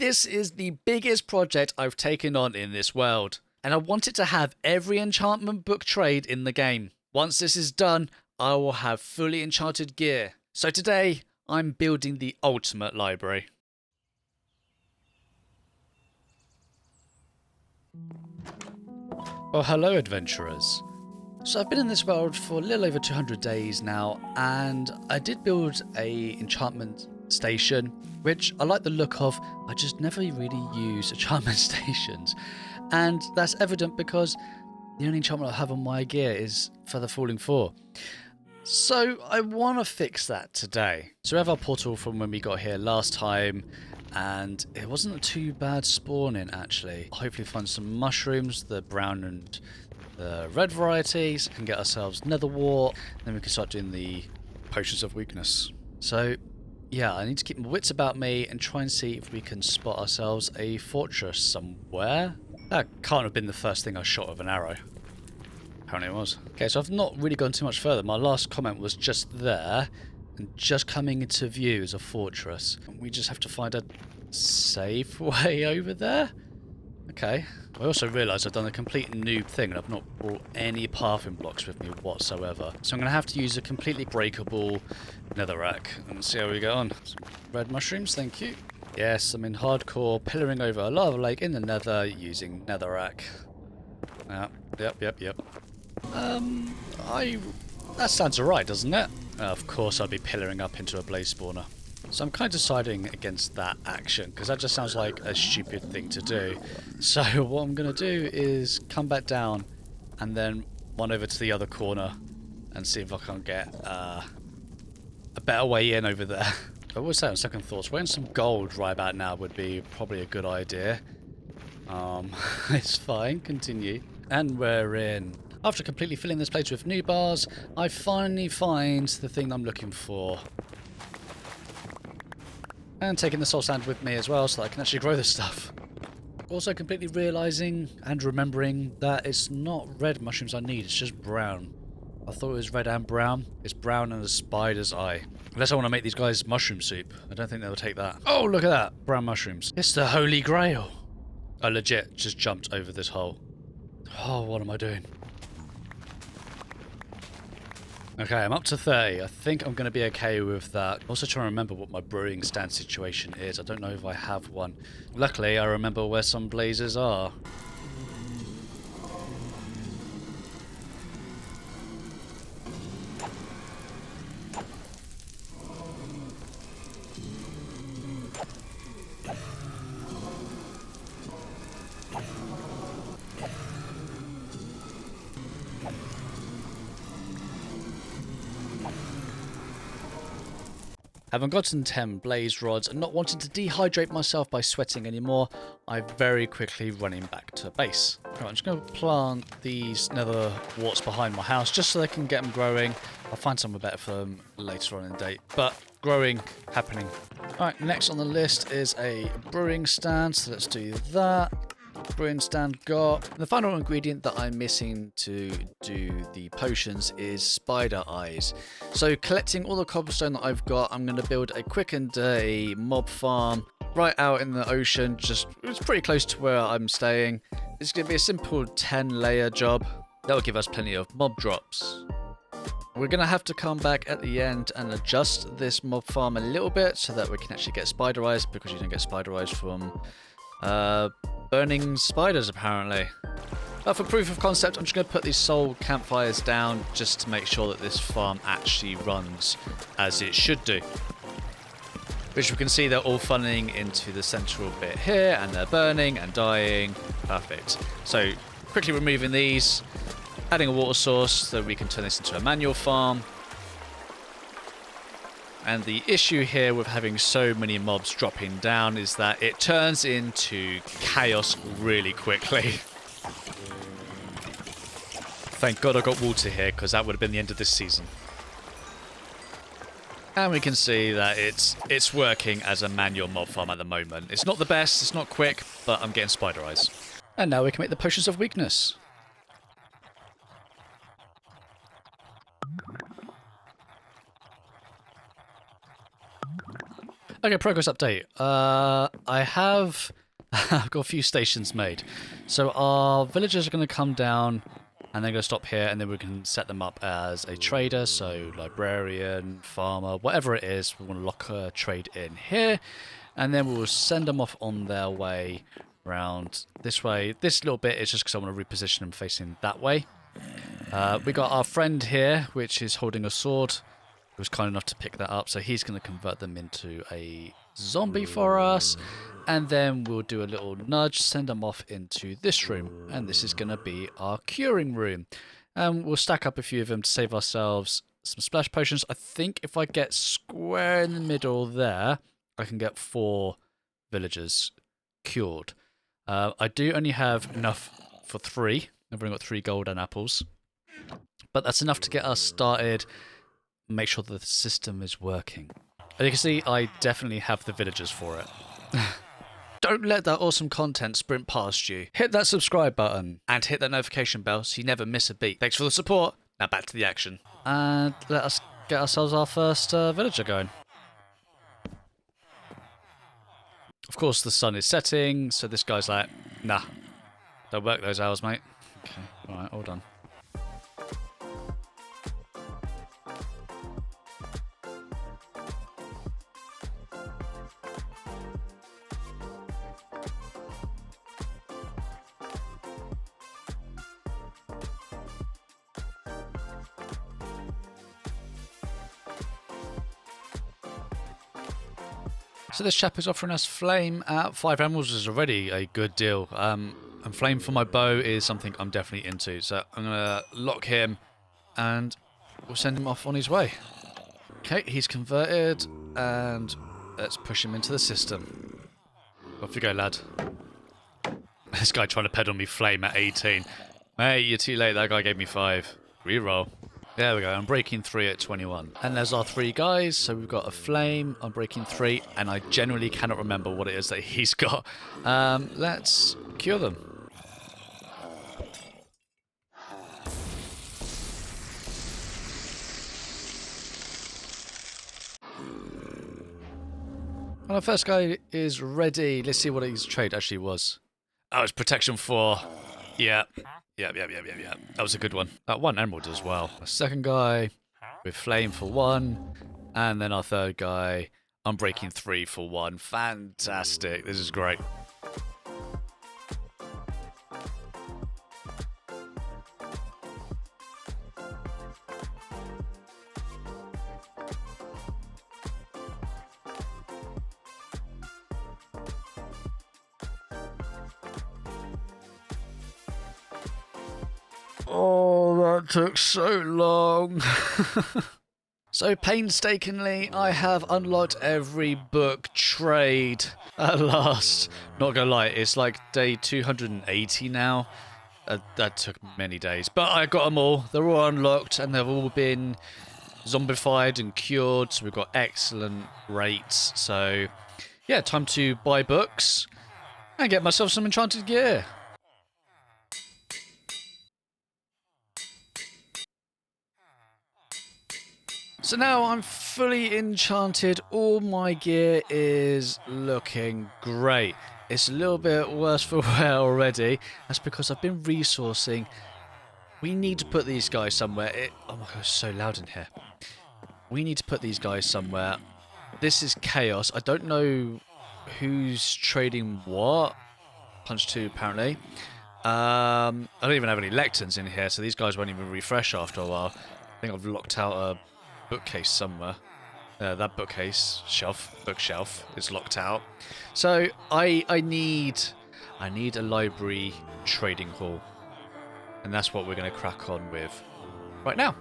This is the biggest project I've taken on in this world, and I wanted to have every enchantment book trade in the game. Once this is done, I will have fully enchanted gear. So today, I'm building the ultimate library. Well, hello adventurers. So I've been in this world for a little over 200 days now, and I did build a enchantment station, which I like the look of. I just never really use enchantment stations, and that's evident because the only enchantment I have on my gear is Feather Falling 4. So I want to fix that today. So we have our portal from when we got here last time, and it wasn't too bad spawning actually. Hopefully find some mushrooms, the brown and the red varieties, and get ourselves nether wart. Then we can start doing the potions of weakness. So yeah, I need to keep my wits about me and try and see if we can spot ourselves a fortress somewhere. That can't have been the first thing I shot with an arrow. Apparently it was. Okay, so I've not really gone too much further. My last comment was just there, and just coming into view is a fortress. We just have to find a safe way over there. Okay. I also realised I've done a complete noob thing and I've not brought any pathing blocks with me whatsoever. So I'm going to have to use a completely breakable netherrack and see how we get on. Some red mushrooms, thank you. Yes, I'm in hardcore pillaring over a lava lake in the nether using netherrack. Yep. That sounds alright, doesn't it? Of course I'd be pillaring up into a blaze spawner. So I'm kind of deciding against that action, because that just sounds like a stupid thing to do. So what I'm going to do is come back down and then run over to the other corner and see if I can get a better way in over there. I would say on second thoughts, wearing some gold right about now would be probably a good idea. It's fine, continue. And we're in. After completely filling this place with new bars, I finally find the thing I'm looking for. And taking the soul sand with me as well so that I can actually grow this stuff. Also completely realising and remembering that it's not red mushrooms I need, it's just brown. I thought it was red and brown. It's brown and a spider's eye. Unless I want to make these guys mushroom soup. I don't think they'll take that. Oh, look at that! Brown mushrooms. It's the Holy Grail! I legit just jumped over this hole. Oh, what am I doing? Okay, I'm up to 30. I think I'm going to be okay with that. Also trying to remember what my brewing stand situation is. I don't know if I have one. Luckily, I remember where some blazes are. Having gotten 10 blaze rods and not wanting to dehydrate myself by sweating anymore, I'm very quickly running back to base. Right, I'm just going to plant these nether warts behind my house just so they can get them growing. I'll find somewhere better for them later on in the day, but growing, happening. Alright, next on the list is a brewing stand, so let's do that. Brewing stand got. The final ingredient that I'm missing to do the potions is spider eyes. So collecting all the cobblestone that I've got, I'm going to build a quick and dirty mob farm right out in the ocean. It's pretty close to where I'm staying. It's going to be a simple 10-layer job. That will give us plenty of mob drops. We're going to have to come back at the end and adjust this mob farm a little bit so that we can actually get spider eyes, because you don't get spider eyes from burning spiders apparently. But for proof of concept, I'm just going to put these soul campfires down just to make sure that this farm actually runs as it should do. Which we can see they're all funneling into the central bit here, and they're burning and dying. Perfect. So quickly removing these, adding a water source so we can turn this into a manual farm. And the issue here with having so many mobs dropping down is that it turns into chaos really quickly. Thank God I got water here, because that would have been the end of this season. And we can see that it's working as a manual mob farm at the moment. It's not the best, it's not quick, but I'm getting spider eyes. And now we can make the potions of weakness. Okay, progress update. I have I've got a few stations made. So our villagers are going to come down and they're going to stop here, and then we can set them up as a trader, so librarian, farmer, whatever it is. We want to lock a trade in here, and then we will send them off on their way round this way. This little bit is just because I want to reposition them facing that way. We got our friend here, which is holding a sword. He was kind enough to pick that up, so he's going to convert them into a zombie for us, and then we'll do a little nudge, send them off into this room, and this is going to be our curing room. And we'll stack up a few of them to save ourselves some splash potions. I think if I get square in the middle there, I can get 4 villagers cured. I do only have enough for 3. I've only got 3 golden apples, but that's enough to get us started. Make sure that the system is working. As you can see, I definitely have the villagers for it. Don't let that awesome content sprint past you. Hit that subscribe button and hit that notification bell so you never miss a beat. Thanks for the support. Now back to the action. And let us get ourselves our first villager going. Of course, the sun is setting, so this guy's like, nah, don't work those hours, mate. Okay, alright, all done. So this chap is offering us flame at 5 emeralds, which is already a good deal. And flame for my bow is something I'm definitely into. So I'm going to lock him and we'll send him off on his way. Okay, he's converted and let's push him into the system. Off you go, lad. This guy trying to peddle me flame at 18. Hey, you're too late. That guy gave me 5. Reroll. There we go, I'm breaking 3 at 21. And there's our 3 guys, so we've got a flame, I'm breaking 3, and I genuinely cannot remember what it is that he's got. Let's cure them. Well, our first guy is ready. Let's see what his trade actually was. Oh, it's protection 4. Yeah. Yeah. That was a good one. That 1 emerald as well. A second guy with flame for 1. And then our third guy, unbreaking 3 for 1. Fantastic. This is great. Oh, that took so long. So painstakingly, I have unlocked every book trade at last. Not gonna lie, it's like day 280 now. That took many days, but I got them all. They're all unlocked and they've all been zombified and cured, so we've got excellent rates. So yeah, time to buy books and get myself some enchanted gear. So now I'm fully enchanted, all my gear is looking great. It's a little bit worse for wear already, that's because I've been resourcing. We need to put these guys somewhere. Oh my god, it's so loud in here. We need to put these guys somewhere. This is chaos. I don't know who's trading what. Punch 2 apparently. I don't even have any lecterns in here, so these guys won't even refresh after a while. I think I've locked out a bookcase somewhere. That bookshelf is locked out. So I need a library trading hall, and that's what we're going to crack on with right now.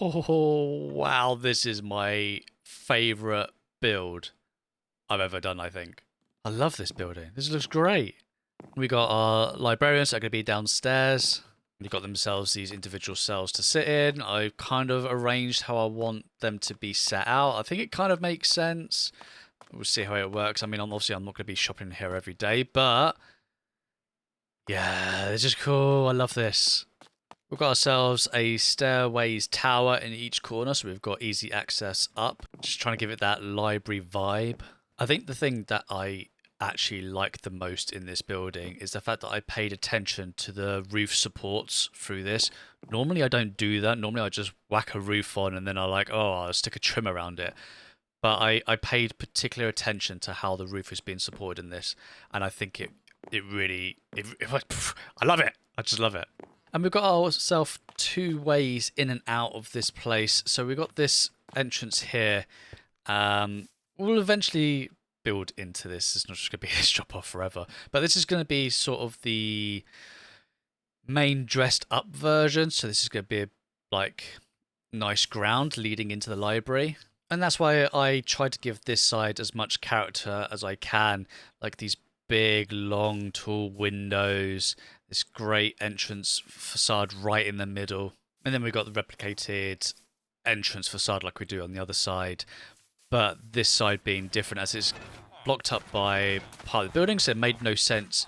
Oh, wow, this is my favourite build I've ever done, I think. I love this building. This looks great. We got our librarians that are going to be downstairs. They've got themselves these individual cells to sit in. I've kind of arranged how I want them to be set out. I think it kind of makes sense. We'll see how it works. I mean, obviously I'm not going to be shopping here every day, but yeah, this is cool. I love this. We've got ourselves a stairways tower in each corner, so we've got easy access up. Just trying to give it that library vibe. I think the thing that I actually like the most in this building is the fact that I paid attention to the roof supports through this. Normally I don't do that. Normally I just whack a roof on and then I'll stick a trim around it. But I paid particular attention to how the roof is being supported in this, and I think it really I love it. I just love it. And we've got ourselves two ways in and out of this place. So we've got this entrance here. We'll eventually build into this. It's not just going to be a drop off forever. But this is going to be sort of the main dressed up version. So this is going to be like nice ground leading into the library. And that's why I try to give this side as much character as I can. Like these big, long, tall windows. This great entrance facade right in the middle. And then we've got the replicated entrance facade like we do on the other side. But this side being different as it's blocked up by part of the building. So it made no sense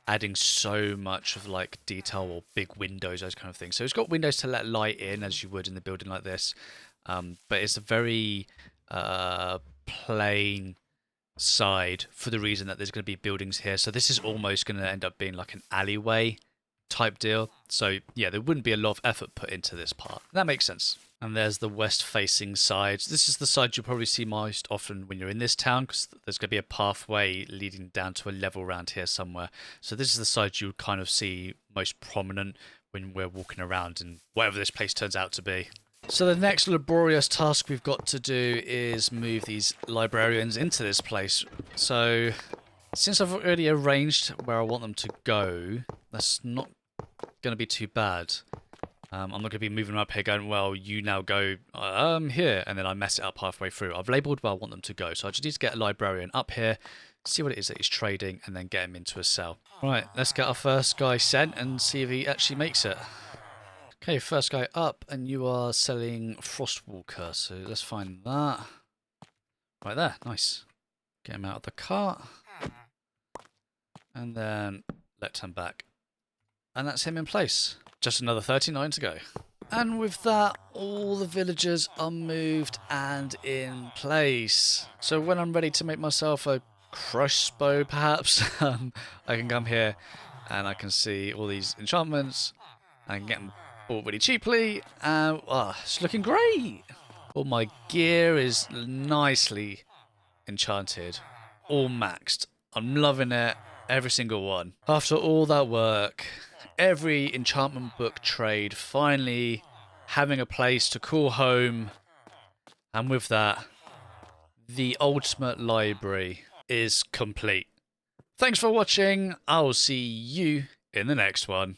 adding so much of like detail or big windows, those kind of things. So it's got windows to let light in as you would in the building like this. But it's a very plain side for the reason that there's going to be buildings here. So this is almost going to end up being like an alleyway type deal. So yeah, there wouldn't be a lot of effort put into this part. That makes sense. And there's the west facing side. This is the side you'll probably see most often when you're in this town, because there's going to be a pathway leading down to a level around here somewhere. So this is the side you kind of see most prominent when we're walking around in whatever this place turns out to be. So the next laborious task we've got to do is move these librarians into this place. So since I've already arranged where I want them to go, that's not going to be too bad. I'm not going to be moving them up here going, well, you now go here, and then I mess it up halfway through. I've labelled where I want them to go, so I just need to get a librarian up here, see what it is that he's trading, and then get him into a cell. Right, let's get our first guy sent and see if he actually makes it. Okay, first guy up, and you are selling Frostwalker, so let's find that. Right there, nice. Get him out of the cart. And then let's him back. And that's him in place. Just another 39 to go. And with that, all the villagers are moved and in place. So when I'm ready to make myself a crossbow, perhaps, I can come here and I can see all these enchantments. I can get them bought really cheaply. It's looking great. All my gear is nicely enchanted. All maxed. I'm loving it. Every single one. After all that work, every enchantment book trade finally having a place to call home. And with that, the ultimate library is complete. Thanks for watching. I'll see you in the next one.